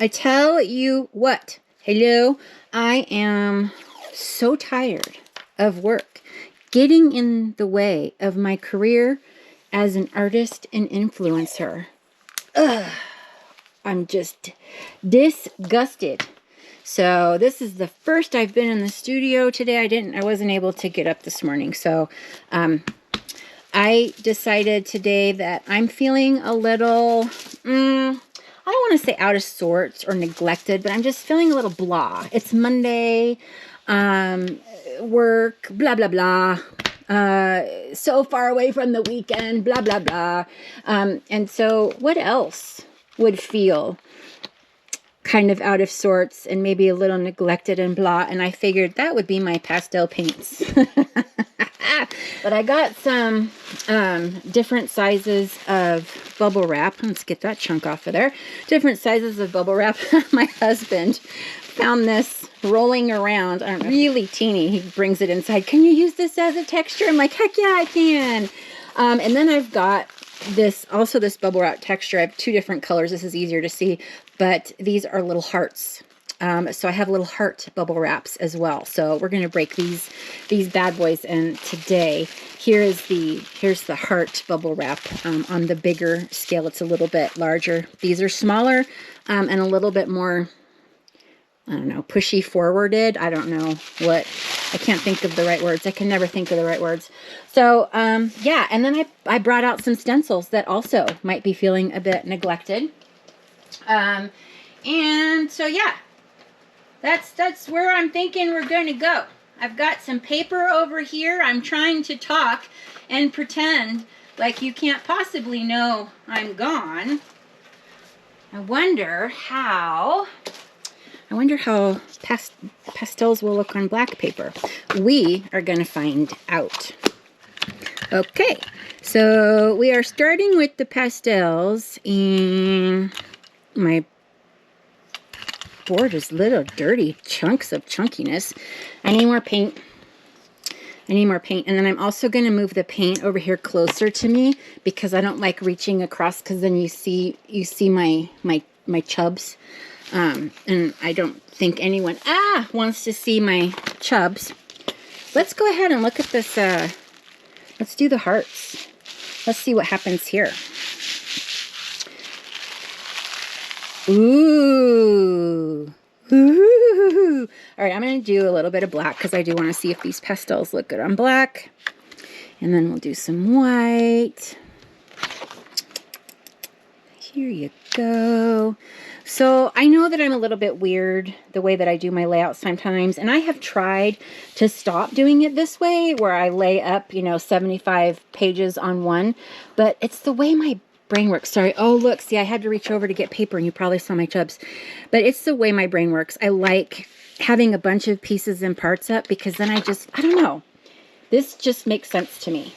I tell you what, hello, I am so tired of work getting in the way of my career as an artist and influencer. Ugh, I'm just disgusted. So this is the first I've been in the studio today. I wasn't able to get up this morning. So I decided today that I'm feeling a little, I don't want to say out of sorts or neglected, but I'm just feeling a little blah. It's Monday, work, blah, blah, blah. So far away from the weekend, blah, blah, blah. And so what else would feel kind of out of sorts and maybe a little neglected and blah? And I figured that would be my pastel paints. But I got some different sizes of bubble wrap. Let's get that chunk off of there. Different sizes of bubble wrap. My husband found this rolling around. Really teeny. He brings it inside. Can you use this as a texture? I'm like, heck yeah, I can. And then I've got this bubble wrap texture. I have two different colors. This is easier to see, but these are little hearts. So I have little heart bubble wraps as well. So we're going to break these bad boys. And today, here's the heart bubble wrap. On the bigger scale, it's a little bit larger. These are smaller and a little bit more, I don't know, pushy forwarded. I don't know what, I can't think of the right words. I can never think of the right words. So, yeah. And then I brought out some stencils that also might be feeling a bit neglected. And so, yeah. That's where I'm thinking we're going to go. I've got some paper over here. I'm trying to talk and pretend like you can't possibly know I'm gone. I wonder how pastels will look on black paper. We are going to find out. Okay, so we are starting with the pastels, and my board is little dirty chunks of chunkiness. I need more paint. And then I'm also going to move the paint over here closer to me because I don't like reaching across, because then you see my chubs. And I don't think anyone wants to see my chubs. Let's go ahead and look at this. Let's do the hearts. Let's see what happens here. Ooh. Ooh. All right, I'm going to do a little bit of black because I do want to see if these pastels look good on black. And then we'll do some white. Here you go. So I know that I'm a little bit weird the way that I do my layout sometimes, and I have tried to stop doing it this way where I lay up, 75 pages on one, but it's the way my brain works. Sorry. Oh, look, see, I had to reach over to get paper and you probably saw my chubs, but it's the way my brain works. I like having a bunch of pieces and parts up because then I don't know. This just makes sense to me.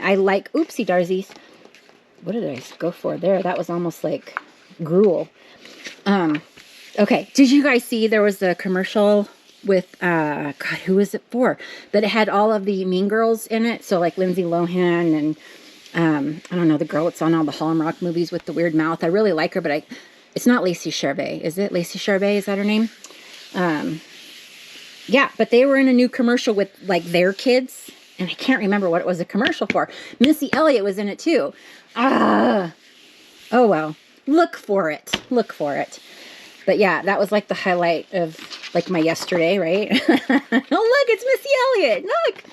I like, oopsie daisies. What did I go for there? That was almost like gruel. Okay. Did you guys see there was a commercial with, God, who was it for? But it had all of the Mean Girls in it. So like Lindsay Lohan and, I don't know, the girl that's on all the Hallmark movies with the weird mouth. I really like her, but it's not Lacey Chabert. Is it Lacey Chabert? Is that her name? Yeah, but they were in a new commercial with like their kids, and I can't remember what it was a commercial for. Missy Elliott was in it too. Oh well, look for it. But yeah, that was like the highlight of like my yesterday, right? Oh look, it's Missy Elliott. Look,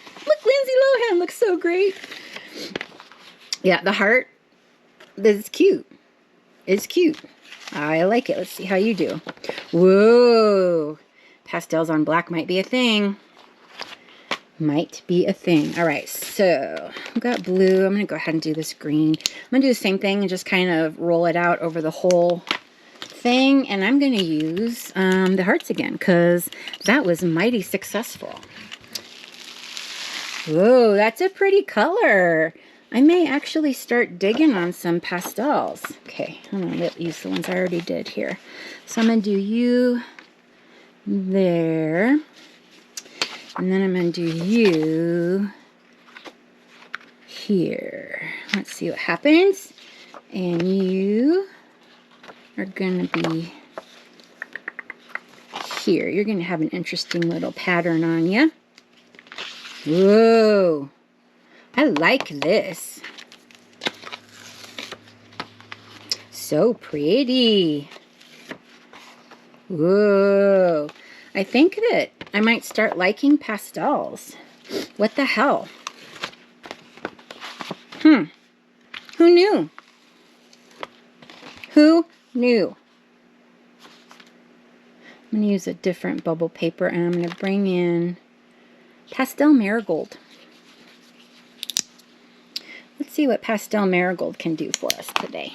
Lindsay Lohan looks so great. Yeah, the heart is cute. It's cute. I like it. Let's see how you do. Whoa. Pastels on black might be a thing. All right, so I've got blue. I'm going to go ahead and do this green. I'm going to do the same thing and just kind of roll it out over the whole thing. And I'm going to use the hearts again because that was mighty successful. Whoa, that's a pretty color. I may actually start digging on some pastels. Okay, I'm going to use the ones I already did here. So I'm going to do you there. And then I'm going to do you here. Let's see what happens. And you are going to be here. You're going to have an interesting little pattern on you. Whoa. I like this. So pretty. Whoa. I think that I might start liking pastels. What the hell? Who knew? Who knew? I'm going to use a different bubble paper, and I'm going to bring in Pastel Marigold. Let's see what Pastel Marigold can do for us today.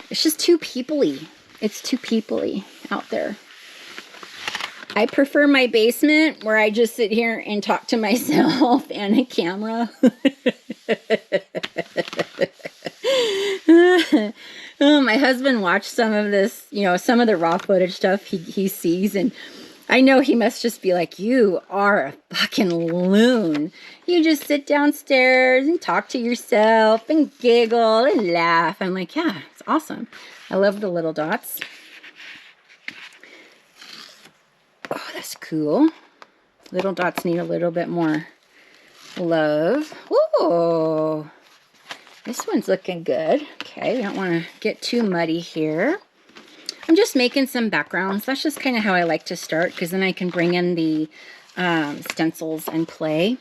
It's just too people-y. It's too people-y out there. I prefer my basement where I just sit here and talk to myself and a camera. Oh, my husband watched some of this, you know, some of the raw footage stuff he sees, and I know he must just be like, you are a fucking loon. You just sit downstairs and talk to yourself and giggle and laugh. I'm like, yeah, it's awesome. I love the little dots. Oh, that's cool. Little dots need a little bit more love. Ooh, this one's looking good. Okay, we don't want to get too muddy here. I'm just making some backgrounds. That's just kind of how I like to start, because then I can bring in the stencils and play.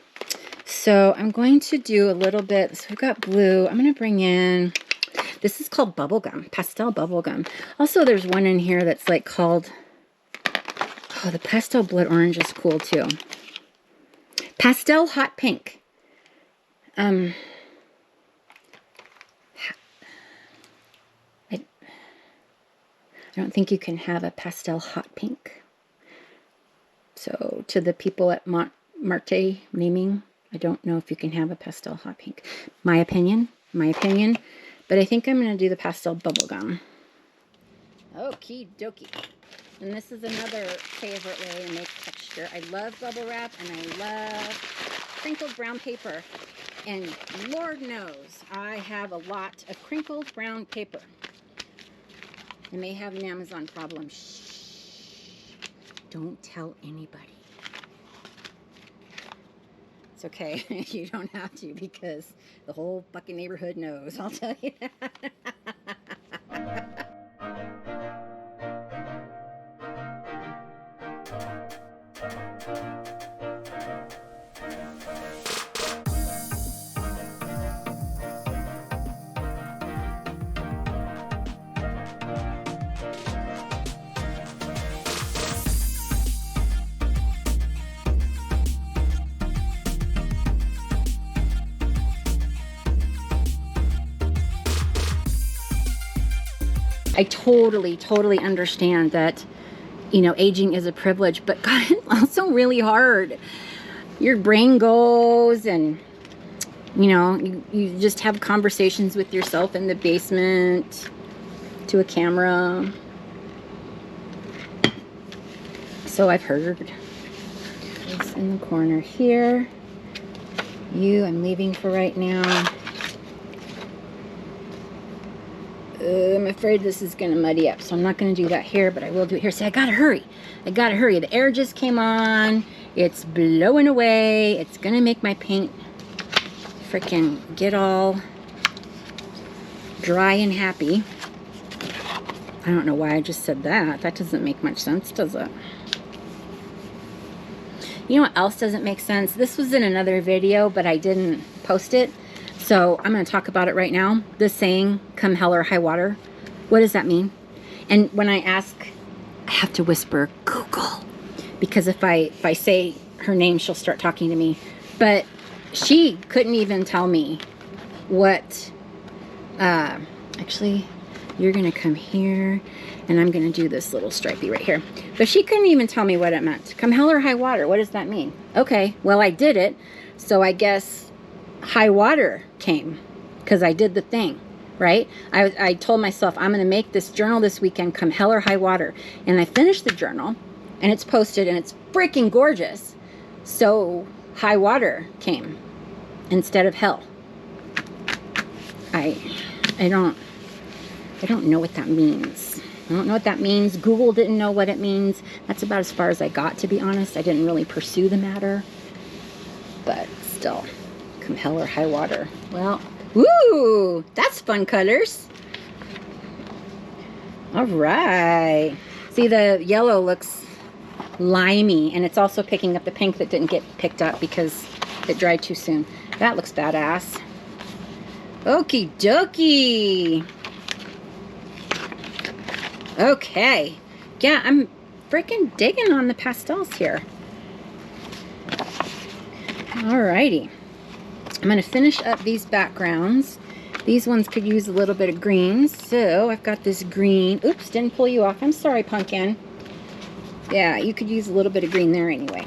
So I'm going to do a little bit. So we've got blue. I'm going to bring in, this is called bubblegum, pastel bubblegum. Also, there's one in here that's like called, oh, the pastel blood orange is cool too. Pastel hot pink. I don't think you can have a pastel hot pink. So to the people at Marte naming, I don't know if you can have a pastel hot pink. My opinion. But I think I'm going to do the pastel bubblegum. Okie dokie. And this is another favorite way to make texture. I love bubble wrap, and I love crinkled brown paper. And Lord knows I have a lot of crinkled brown paper. I may have an Amazon problem. Shh. Don't tell anybody. It's okay. You don't have to, because the whole fucking neighborhood knows. I'll tell you that. I totally understand that, you know, aging is a privilege, but God, it's also really hard. Your brain goes, and, you know, you just have conversations with yourself in the basement to a camera. So I've heard. This in the corner here. I'm leaving for right now. I'm afraid this is going to muddy up, so I'm not going to do that here, but I will do it here. See, I gotta hurry. The air just came on, It's blowing away. It's gonna make my paint freaking get all dry and happy. I don't know why I just said that. That doesn't make much sense, does it? You know what else doesn't make sense? This was in another video, but I didn't post it. So I'm going to talk about it right now. This saying, come hell or high water. What does that mean? And when I ask, I have to whisper, Google. Because if I say her name, she'll start talking to me. But she couldn't even tell me what... actually, you're going to come here. And I'm going to do this little stripey right here. But she couldn't even tell me what it meant. Come hell or high water. What does that mean? Okay, well, I did it. So I guess high water came because I did the thing, right? I told myself I'm going to make this journal this weekend come hell or high water. And I finished the journal and it's posted and it's freaking gorgeous. So high water came instead of hell. I don't know what that means. I don't know what that means. Google didn't know what it means. That's about as far as I got, to be honest. I didn't really pursue the matter. But still, come hell or high water. Well, woo! That's fun colors. All right. See, the yellow looks limey, and it's also picking up the pink that didn't get picked up because it dried too soon. That looks badass. Okie dokie. Okay. Yeah, I'm freaking digging on the pastels here. Alrighty. I'm going to finish up these backgrounds. These ones could use a little bit of green. So I've got this green. Oops, didn't pull you off. I'm sorry, pumpkin. Yeah, you could use a little bit of green there anyway.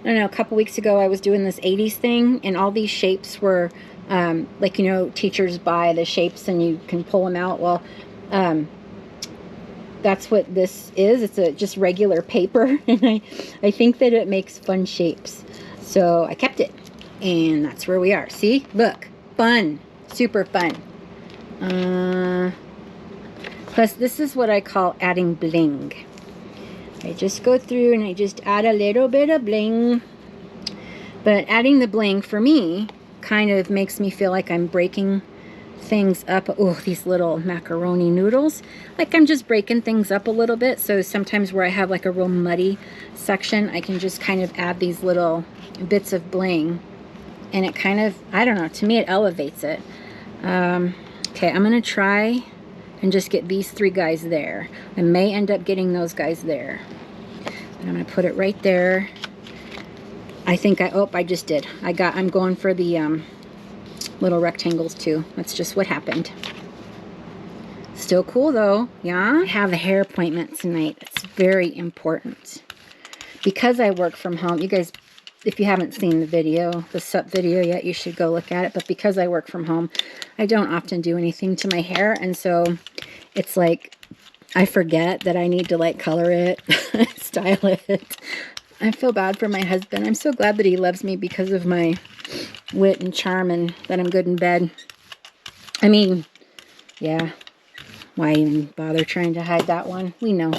I don't know, a couple weeks ago I was doing this 80s thing, and all these shapes were like, you know, teachers buy the shapes and you can pull them out. Well, that's what this is. It's a just regular paper, and I think that it makes fun shapes. So I kept it, and that's where we are. See? Look. Fun. Super fun. Plus, this is what I call adding bling. I just go through and I just add a little bit of bling. But adding the bling, for me, kind of makes me feel like I'm breaking things up. Oh, these little macaroni noodles. Like I'm just breaking things up a little bit. So sometimes where I have like a real muddy section, I can just kind of add these little bits of bling. And it kind of, I don't know, to me it elevates it. Okay, I'm going to try and just get these 3 guys there. I may end up getting those guys there. And I'm going to put it right there. I think I just did. I'm going for the little rectangles too. That's just what happened. Still cool though, yeah? I have a hair appointment tonight. It's very important. Because I work from home, you guys, if you haven't seen the video, the sup video yet, you should go look at it. But because I work from home, I don't often do anything to my hair. And so it's like, I forget that I need to like color it, style it. I feel bad for my husband. I'm so glad that he loves me because of my wit and charm and that I'm good in bed. I mean, yeah, why even bother trying to hide that one? We know.